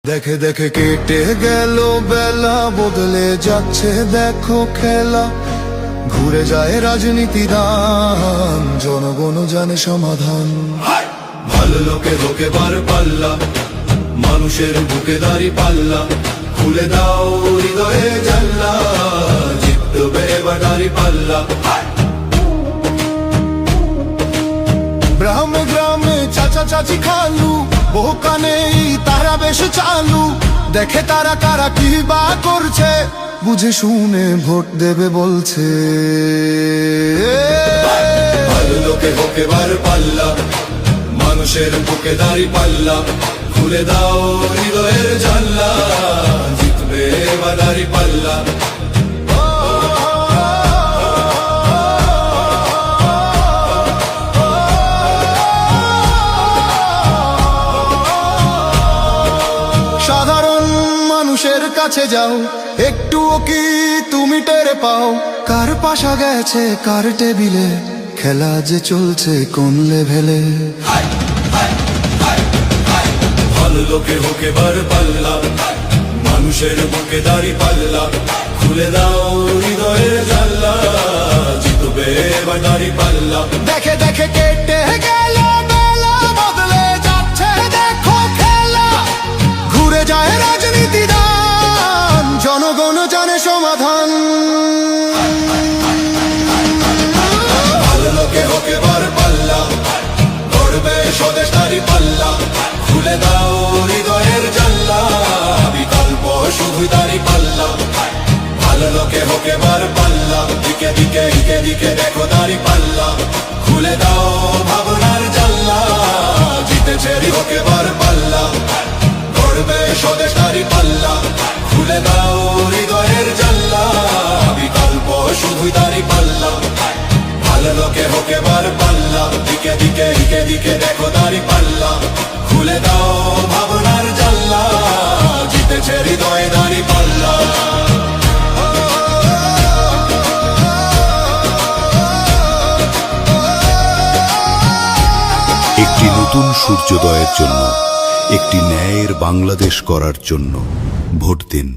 দেখে দেখে কেটে গেল বেলা, বদলে যাচ্ছে দেখো খেলা। ঘুরে যায় রাজনীতি দান, জনগণ জানে সমাধান। ভালো লোকে লোকে বার পাল্লা, মানুষের বুকে দাঁড়ি পাল্লা। খুলে দাও হৃদয়ে জানলা, জিতবে এবার দাঁড়ি পাল্লা। গ্রামে গ্রামে চাচা চাচি খালু, বহু কানে তারা বেশ চালু। দেখে তারা কারা কি বা করছে, বুঝে শুনে ভোট দেবে বলছে। ভালো লোকে হোকে বার পাল্লা, মানুষের বুকে দাঁড়ি পাল্লা। খুলে দাও হৃদয়ের জানলা, জিতবে এবার দাঁড়ি পাল্লা। সাধারণ মানুষের কাছে যাও, একটুও কি তুমি টের পাও? কার পাশা গেছে কার টেবিলে, খেলা যে চলছে কোন লেভেলে। ভালো লোকে হোকে বার পাল্লা, মানুষের বুকে দাঁড়ি পাল্লা। খুলে দাও হৃদয়ের জানলা, জিতবে এবার দাঁড়ি পাল্লা। দেখে দেখে কেটে গেল বেলা, বদলে যাচ্ছে দেখো খেলা। ঘুরে যায় রাজনীতি দান, জনগণ জানে সমাধান। ভালো লোকে হোকে বার পাল্লা, গড়বে স্বদেশ দাঁড়ি পাল্লা। খুলে দাও হৃদয়ের জানলা, বিকল্প শুধু দাঁড়ি পাল্লা। ভালো লোকে হোকে বার পাল্লা, দিকে দিকে দিকে দিকে দেখো দাঁড়ি পাল্লা। খুলে দাও ভাবনার জানলা, জিতেছে হোকে বার পাল্লা। গড়বে স্বদেশ দাঁড়ি পাল্লা। খুলে দাও হৃদয়ের জানলা, বিকল্প শুধু দাঁড়ি পাল্লা। ভালো লোকে হোকে বার পাল্লা, দিকে দিকে দিকে দিকে দেখো দাঁড়ি পাল্লা। খুলে দাও ভাবনার জানলা, জিতেছে হৃদয়ে দাঁড়ি পাল্লা। একটি নতুন সূর্যোদয়ের জন্য, একটি ন্যায়ের বাংলাদেশ করার জন্য ভোট দিন।